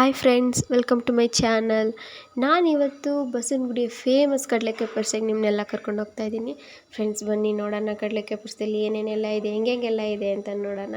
Hi friends, welcome to my channel. ನಾನಿವತ್ತು ಬಸವನಗುಡಿಯ famous ಕಡಲೆಕಾಯಿ ಪರಿಷೆಗೆ ನಿಮ್ಮನ್ನೆಲ್ಲ ಕರ್ಕೊಂಡು ಹೋಗ್ತಾ ಇದ್ದೀನಿ. ಫ್ರೆಂಡ್ಸ್, ಬನ್ನಿ ನೋಡೋಣ ಕಡಲೆಕಾಯಿ ಪರಿಷೆಯಲ್ಲಿ ಏನೇನೆಲ್ಲ ಇದೆ, ಹೆಂಗೆಲ್ಲ ಇದೆ ಅಂತ ನೋಡೋಣ.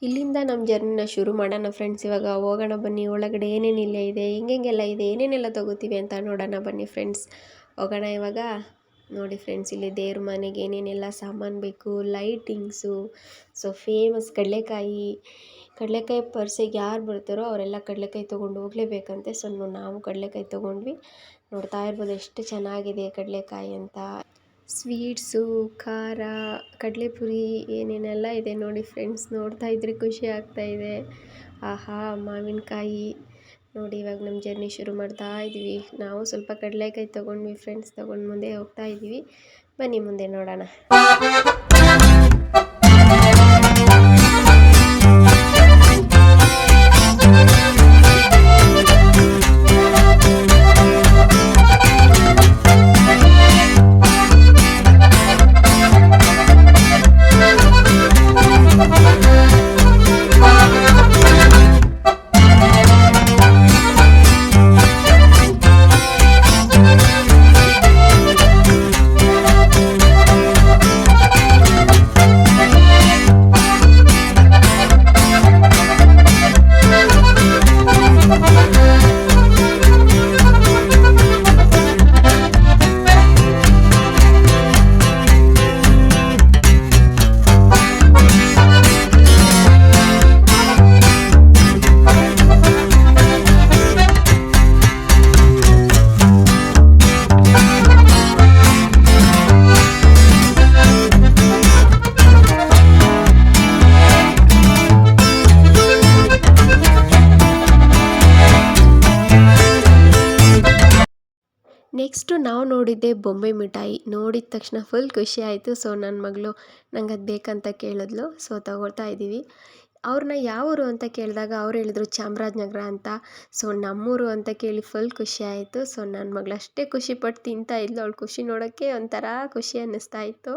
ಇಲ್ಲಿಂದ ನಮ್ಮ ಜರ್ನಿನ ಶುರು ಮಾಡೋಣ ಫ್ರೆಂಡ್ಸ್. ಇವಾಗ ಹೋಗೋಣ ಬನ್ನಿ, ಒಳಗಡೆ ಏನೇನಿಲ್ಲ ಇದೆ, ಹೆಂಗೆಲ್ಲ ಇದೆ, ಏನೇನೆಲ್ಲ ತೊಗೋತೀವಿ ಅಂತ ನೋಡೋಣ ಬನ್ನಿ ಫ್ರೆಂಡ್ಸ್. ಹೋಗೋಣ ಇವಾಗ. ನೋಡಿ ಫ್ರೆಂಡ್ಸ್, ಇಲ್ಲಿ ದೇವ್ರ ಮನೆಗೆ ಏನೇನೆಲ್ಲ ಸಾಮಾನು ಬೇಕು, ಲೈಟಿಂಗ್ಸು. ಸೊ ಫೇಮಸ್ ಕಡಲೆಕಾಯಿ ಪರಿಷೆಗೆ ಯಾರು ಬರ್ತಾರೋ ಅವರೆಲ್ಲ ಕಡಲೆಕಾಯಿ ತೊಗೊಂಡು ಹೋಗಲೇಬೇಕಂತೆ. ಸೊ ನಾವು ಕಡಲೆಕಾಯಿ ತೊಗೊಂಡ್ವಿ. ನೋಡ್ತಾ ಇರ್ಬೋದು ಎಷ್ಟು ಚೆನ್ನಾಗಿದೆ ಕಡಲೆಕಾಯಿ ಅಂತ. ಸ್ವೀಟ್ಸು, ಖಾರ, ಕಡಲೆಪುರಿ ಏನೇನೆಲ್ಲ ಇದೆ ನೋಡಿ ಫ್ರೆಂಡ್ಸ್. ನೋಡ್ತಾ ಇದ್ರೆ ಖುಷಿ ಆಗ್ತಾಯಿದೆ. ಆಹಾ, ಮಾವಿನಕಾಯಿ. ನೋಡಿ ಇವಾಗ ನಮ್ಮ ಜರ್ನಿ ಶುರು ಮಾಡ್ತಾ ಇದ್ದೀವಿ. ನಾವು ಸ್ವಲ್ಪ ಕಡಲೆಕಾಯಿ ತೊಗೊಂಡ್ವಿ ಫ್ರೆಂಡ್ಸ್. ತೊಗೊಂಡು ಮುಂದೆ ಹೋಗ್ತಾ ಇದ್ದೀವಿ. ಬನ್ನಿ ಮುಂದೆ ನೋಡೋಣ. ನೆಕ್ಸ್ಟು ನಾವು ನೋಡಿದ್ದೆ ಬೊಂಬೆ ಮಿಠಾಯಿ. ನೋಡಿದ ತಕ್ಷಣ ಫುಲ್ ಖುಷಿ ಆಯಿತು. ಸೊ ನನ್ನ ಮಗಳು ನಂಗೆ ಅದು ಬೇಕಂತ ಕೇಳಿದ್ಲು. ಸೊ ತಗೊಳ್ತಾ ಇದ್ದೀವಿ. ಅವ್ರನ್ನ ಯಾವೂರು ಅಂತ ಕೇಳಿದಾಗ ಅವ್ರು ಹೇಳಿದ್ರು ಚಾಮರಾಜನಗರ ಅಂತ. ಸೊ ನಮ್ಮೂರು ಅಂತ ಕೇಳಿ ಫುಲ್ ಖುಷಿ ಆಯಿತು. ಸೊ ನನ್ನ ಮಗಳು ಅಷ್ಟೇ ಖುಷಿಪಟ್ಟು ತಿಂತಾ ಇದ್ಲು. ಅವಳು ಖುಷಿ ನೋಡೋಕ್ಕೆ ಒಂಥರ ಖುಷಿ ಅನ್ನಿಸ್ತಾ ಇತ್ತು.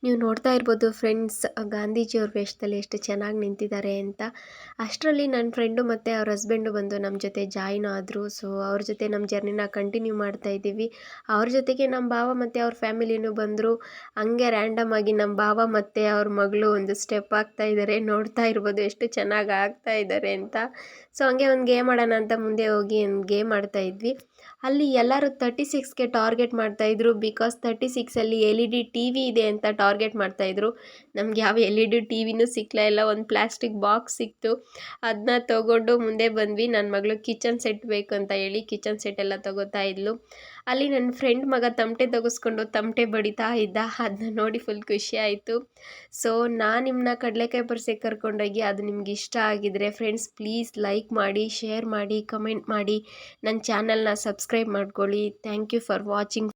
ನೀವು ನೋಡ್ತಾ ಇರ್ಬೋದು ಫ್ರೆಂಡ್ಸ್, ಗಾಂಧೀಜಿಯವ್ರ ವೇಷದಲ್ಲಿ ಎಷ್ಟು ಚೆನ್ನಾಗಿ ನಿಂತಿದ್ದಾರೆ ಅಂತ. ಅಷ್ಟರಲ್ಲಿ ನನ್ನ ಫ್ರೆಂಡು ಮತ್ತು ಅವ್ರ ಹಸ್ಬೆಂಡು ಬಂದು ನಮ್ಮ ಜೊತೆ ಜಾಯಿನ್ ಆದರು. ಸೊ ಅವ್ರ ಜೊತೆ ನಮ್ಮ ಜರ್ನಿನ ಕಂಟಿನ್ಯೂ ಮಾಡ್ತಾಯಿದ್ದೀವಿ. ಅವ್ರ ಜೊತೆಗೆ ನಮ್ಮ ಭಾವ ಮತ್ತು ಅವ್ರ ಫ್ಯಾಮಿಲಿನೂ ಬಂದರು. ಹಂಗೆ ರ್ಯಾಂಡಮ್ ಆಗಿ ನಮ್ಮ ಭಾವ ಮತ್ತು ಅವ್ರ ಮಗಳು ಒಂದು ಸ್ಟೆಪ್ ಹಾಕ್ತಾಯಿದ್ದಾರೆ. ನೋಡ್ತಾ ಇರ್ಬೋದು ಎಷ್ಟು ಚೆನ್ನಾಗಿ ಆಗ್ತಾ ಇದ್ದಾರೆ ಅಂತ. ಸೊ ಹಂಗೆ ಒಂದು ಗೇಮ್ ಆಡೋಣ ಅಂತ ಮುಂದೆ ಹೋಗಿ ಒಂದು ಗೇಮ್ ಆಡ್ತಾಯಿದ್ವಿ. ಅಲ್ಲಿ ಎಲ್ಲರೂ 36ಗೆ ಟಾರ್ಗೆಟ್ ಮಾಡ್ತಾಯಿದ್ರು. ಬಿಕಾಸ್ 36ಅಲ್ಲಿ LED TV ಇದೆ ಅಂತ ಟಾರ್ಗೆಟ್ ಮಾಡ್ತಾಯಿದ್ರು. ನಮ್ಗೆ ಯಾವ LED TVನೂ ಸಿಕ್ಕಲೇ ಇಲ್ಲ. ಒಂದು ಪ್ಲಾಸ್ಟಿಕ್ ಬಾಕ್ಸ್ ಸಿಕ್ತು. ಅದನ್ನ ತೊಗೊಂಡು ಮುಂದೆ ಬಂದ್ವಿ. ನನ್ನ ಮಗಳು ಕಿಚನ್ ಸೆಟ್ ಬೇಕು ಅಂತ ಹೇಳಿ ಕಿಚನ್ ಸೆಟ್ ಎಲ್ಲ ತೊಗೋತಾ ಇದ್ಲು. ಅಲ್ಲಿ ನನ್ನ ಫ್ರೆಂಡ್ ಮಗ ತಮಟೆ ತೆಗೆಸ್ಕೊಂಡು ತಮಟೆ ಬಡಿತಾ ಇದ್ದ. ಅದನ್ನ ನೋಡಿ ಫುಲ್ ಖುಷಿ ಆಯಿತು. ಸೊ ನಾನು ನಿಮ್ಮನ್ನ ಕಡಲೆಕಾಯಿ ಪರಿಸೆಗೆ ಕರ್ಕೊಂಡೋಗಿ ಅದು ನಿಮ್ಗೆ ಇಷ್ಟ ಆಗಿದ್ರೆ ಫ್ರೆಂಡ್ಸ್ ಪ್ಲೀಸ್ ಲೈಕ್ ಮಾಡಿ, ಶೇರ್ ಮಾಡಿ, ಕಮೆಂಟ್ ಮಾಡಿ, ನನ್ನ ಚಾನಲ್ನ ಸಬ್ಸ್ಕ್ರೈಬ್ ಮಾಡ್ಕೊಳ್ಳಿ. Thank you for watching.